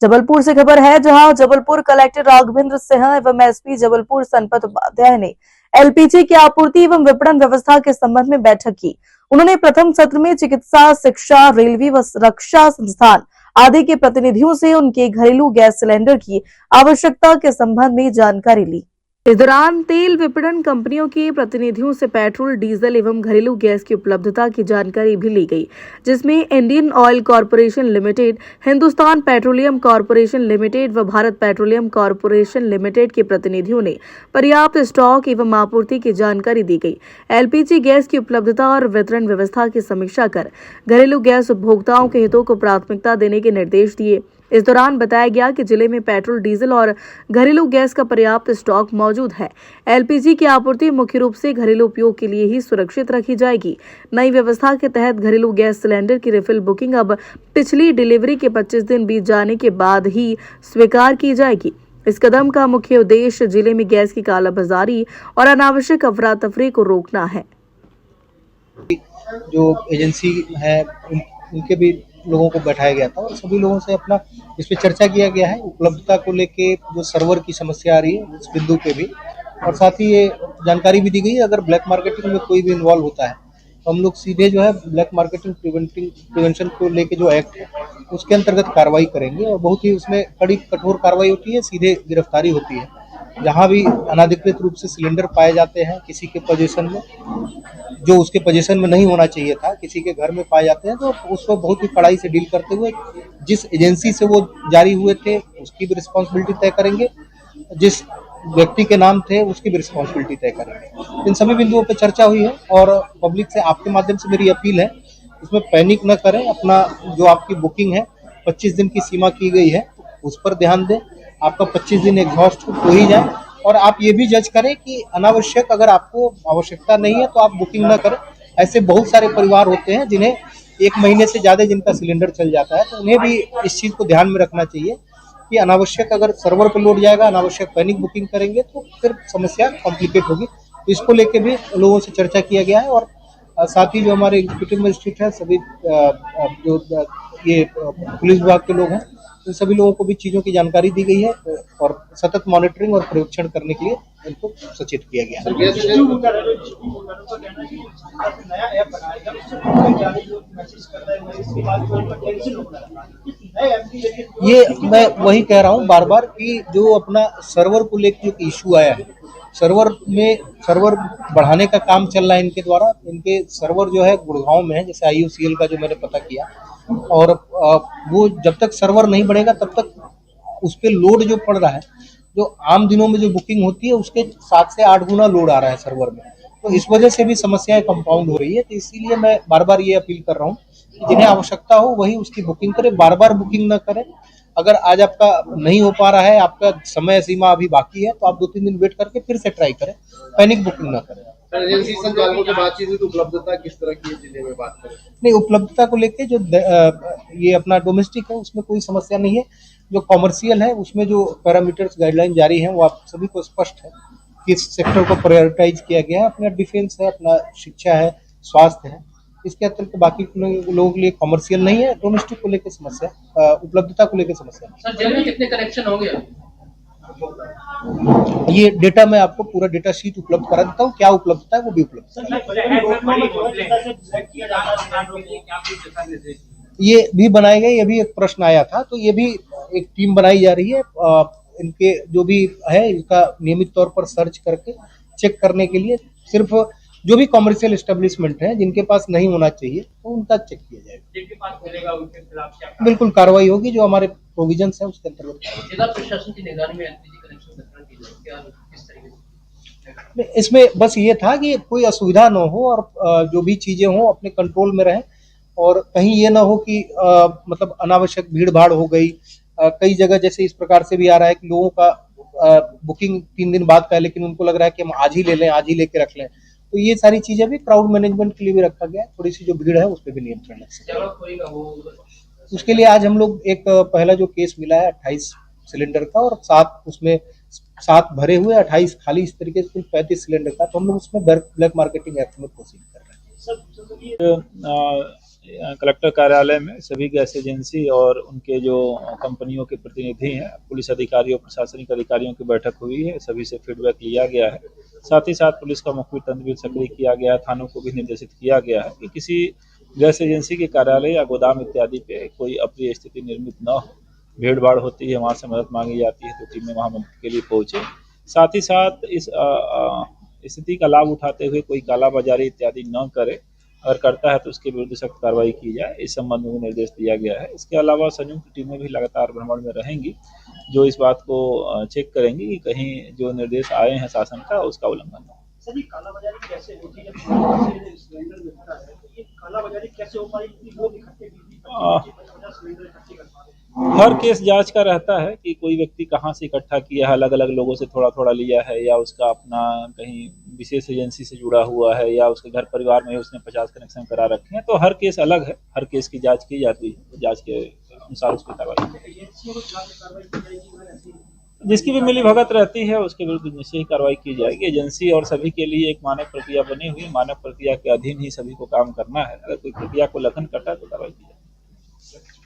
जबलपुर से खबर है, जहां जबलपुर कलेक्टर राघवेंद्र सिंह एवं एसपी जबलपुर संपत उपाध्याय ने एलपीजी की आपूर्ति एवं विपणन व्यवस्था के संबंध में बैठक की। उन्होंने प्रथम सत्र में चिकित्सा, शिक्षा, रेलवे व रक्षा संस्थान आदि के प्रतिनिधियों से उनके घरेलू गैस सिलेंडर की आवश्यकता के संबंध में जानकारी ली। इस दौरान तेल विपणन कंपनियों के प्रतिनिधियों से पेट्रोल, डीजल एवं घरेलू गैस की उपलब्धता की जानकारी भी ली गई, जिसमें Indian oil corporation limited, Hindustan petroleum corporation limited व भारत पेट्रोलियम कॉरपोरेशन लिमिटेड के प्रतिनिधियों ने पर्याप्त स्टॉक एवं आपूर्ति की जानकारी दी गई। एलपीजी गैस की उपलब्धता और वितरण व्यवस्था की समीक्षा कर घरेलू गैस उपभोक्ताओं के हितों को प्राथमिकता देने के निर्देश दिए। इस दौरान बताया गया कि जिले में पेट्रोल, डीजल और घरेलू गैस का पर्याप्त स्टॉक मौजूद है। एलपीजी की आपूर्ति मुख्य रूप से घरेलू उपयोग के लिए ही सुरक्षित रखी जाएगी। नई व्यवस्था के तहत घरेलू गैस सिलेंडर की रिफिल बुकिंग अब पिछली डिलीवरी के 25 दिन बीत जाने के बाद ही स्वीकार की जाएगी। इस कदम का मुख्य उद्देश्य जिले में गैस की कालाबाजारी और अनावश्यक अफरा तफरी को रोकना है। जो एजेंसी है उनके भी लोगों को बैठाया गया था और सभी लोगों से अपना इस पे चर्चा किया गया है। उपलब्धता को लेके जो सर्वर की समस्या आ रही है उस बिंदु पे भी, और साथ ही ये जानकारी भी दी गई है अगर ब्लैक मार्केटिंग में कोई भी इन्वॉल्व होता है तो हम लोग सीधे जो है ब्लैक मार्केटिंग प्रिवेंशन को लेके जो एक्ट है उसके अंतर्गत कार्रवाई करेंगे और बहुत ही उसमें कड़ी कठोर कार्रवाई होती है, सीधे गिरफ्तारी होती है। जहाँ भी अनाधिकृत रूप से सिलेंडर पाए जाते हैं किसी के पोजीशन में, जो उसके पोजीशन में नहीं होना चाहिए था, किसी के घर में पाए जाते हैं, तो उसको बहुत ही कड़ाई से डील करते हुए जिस एजेंसी से वो जारी हुए थे उसकी भी रिस्पॉन्सिबिलिटी तय करेंगे, जिस व्यक्ति के नाम थे उसकी भी रिस्पॉन्सिबिलिटी तय करेंगे। इन सभी बिंदुओं पर चर्चा हुई है और पब्लिक से आपके माध्यम से मेरी अपील है, इसमें पैनिक न करें। अपना जो आपकी बुकिंग है 25 दिन की सीमा की गई है उस पर ध्यान दें। आपका 25 दिन एग्जॉस्ट हो ही जाए और आप ये भी जज करें कि अनावश्यक अगर आपको आवश्यकता नहीं है तो आप बुकिंग ना करें। ऐसे बहुत सारे परिवार होते हैं जिन्हें 1 महीने से ज़्यादा जिनका सिलेंडर चल जाता है, तो उन्हें भी इस चीज़ को ध्यान में रखना चाहिए कि अनावश्यक अगर सर्वर पर लोड जाएगा, अनावश्यक पैनिक बुकिंग करेंगे तो फिर समस्या कॉम्प्लिकेट होगी। तो इसको लेके भी लोगों से चर्चा किया गया है और साथ ही जो हमारे एग्जीक्यूटिव मजिस्ट्रेट है, सभी जो ये पुलिस विभाग के लोग हैं, इन सभी लोगों को भी चीज़ों की जानकारी दी गई है और सतत मॉनिटरिंग और परीक्षण करने के लिए इनको सचेत किया गया है। ये मैं वही कह रहा हूँ बार बार कि जो अपना सर्वर को लेकर जो इशू आया है, सर्वर बढ़ाने का काम चल रहा है इनके द्वारा। इनके सर्वर जो है गुड़गांव में है, जैसे IOCL का जो मैंने पता किया, और वो जब तक सर्वर नहीं बढ़ेगा तब तक उस पर लोड जो पड़ रहा है, जो आम दिनों में जो बुकिंग होती है उसके 7 से 8 गुना लोड आ रहा है सर्वर में, तो इस वजह से भी समस्याएं कंपाउंड हो रही है। तो इसीलिए मैं बार बार ये अपील कर रहा हूँ कि जिन्हें आवश्यकता हो वही उसकी बुकिंग करें, बार बार बुकिंग न करें। अगर आज आपका नहीं हो पा रहा है, आपका समय सीमा अभी बाकी है, तो आप 2-3 दिन वेट करके फिर से ट्राई करें, पैनिक बुकिंग ना करें। एजेंसी संचालकों से बातचीत हुई तो उपलब्धता किस तरह की जिले में बात करें? नहीं, उपलब्धता को लेके जो ये अपना डोमेस्टिक है उसमें कोई समस्या नहीं है। जो कॉमर्शियल है उसमें जो पैरामीटर्स गाइडलाइन जारी हैं वो आप सभी को स्पष्ट है, किस सेक्टर को प्रायोरिटाइज किया गया है। अपना डिफेंस है, अपना शिक्षा है, स्वास्थ्य है, इसके अतिरिक्त बाकी लोगों के लिए कॉमर्शियल नहीं है। डोमेस्टिक को लेकर समस्या, उपलब्धता को लेकर समस्या नहीं। सर, जेल में कितने कनेक्शन होंगे? ये डेटा मैं आपको पूरा डेटा शीट उपलब्ध करा देता हूँ, क्या उपलब्धता है वो भी उपलब्ध ये भी बनाए गए। ये भी एक प्रश्न आया था, तो ये भी एक टीम बनाई जा रही है। इनके जो भी है इनका नियमित तौर पर सर्च करके चेक करने के लिए, सिर्फ जो भी कॉमर्शियल एस्टेब्लिशमेंट है जिनके पास नहीं होना चाहिए तो उनका चेक किया जाएगा। जिनके पास मिलेगा उनके खिलाफ क्या बिल्कुल कार्रवाई होगी, जो हमारे प्रोविजंस है उसके अंतर्गत। जिला प्रशासन की निगरानी में एलपीजी कनेक्शन वितरण की जाए, क्या किस तरीके से? इसमें बस ये था कि कोई असुविधा न हो और जो भी चीजें हो अपने कंट्रोल में रहें, और कहीं ये ना हो कि मतलब अनावश्यक भीड़ भाड़ हो गई। कई जगह जैसे इस प्रकार से भी आ रहा है कि लोगों का बुकिंग 3 दिन बाद का है, लेकिन उनको लग रहा है कि हम आज ही ले लें, आज ही लेके रख लें। तो ये सारी चीजें भी क्राउड मैनेजमेंट के लिए भी रखा गया है। थोड़ी सी जो भीड़ है उस पर भी नियंत्रण है। उसके लिए आज हम लोग एक पहला जो केस मिला है 28 सिलेंडर का, और 7 भरे हुए 28 खाली, इस तरीके से कुल 35 सिलेंडर का, तो हम लोग उसमें ब्लैक मार्केटिंग एक्ट में प्रोसीड कर रहे हैं। कलेक्टर कार्यालय में सभी गैस एजेंसी और उनके जो कंपनियों के प्रतिनिधि हैं, पुलिस अधिकारियों, प्रशासनिक अधिकारियों की बैठक हुई है। सभी से फीडबैक लिया गया है। साथ ही साथ पुलिस का मुखबिर तंत्र भी सक्रिय किया गया है। थानों को भी निर्देशित किया गया है कि किसी गैस एजेंसी के कार्यालय या गोदाम इत्यादि पे कोई अप्रिय स्थिति निर्मित न हो। भीड़ भाड़ होती है, वहाँ से मदद मांगी जाती है तो टीमें वहाँ मदद के लिए पहुँचे। साथ ही साथ इस स्थिति का लाभ उठाते हुए कोई कालाबाजारी इत्यादि न करे। अगर करता है तो उसके विरुद्ध सख्त कार्रवाई की जाए, इस संबंध में निर्देश दिया गया है। इसके अलावा संयुक्त टीमें भी लगातार भ्रमण में रहेंगी, जो इस बात को चेक करेंगी कि कहीं जो निर्देश आए हैं शासन का उसका उल्लंघन न हो। सर, ये कालाबाजारी कैसे होती है? जब सिलेंडर मिलता है तो ये कालाबाजारी कैसे हो पाई? लोग इकट्ठे 50 सिलेंडर इकट्ठे कर पा रहे हैं। हर केस जांच का रहता है कि कोई व्यक्ति कहाँ से इकट्ठा किया है, अलग अलग लोगों से थोड़ा थोड़ा लिया है, या उसका अपना कहीं विशेष एजेंसी से जुड़ा हुआ है, या उसके घर परिवार में उसने 50 कनेक्शन करा रखे हैं। तो हर केस अलग है, हर केस की जांच की जाती है, तो जांच के अनुसार उसकी कार्रवाई जिसकी भी मिली भगत रहती है उसके विरुद्ध निश्चय ही कार्रवाई की जाएगी। एजेंसी और सभी के लिए एक मानक प्रक्रिया बनी हुई है, मानक प्रक्रिया के अधीन ही सभी को काम करना है। अगर कोई प्रक्रिया को उल्लंघन करता है तो कार्रवाई की जाएगी।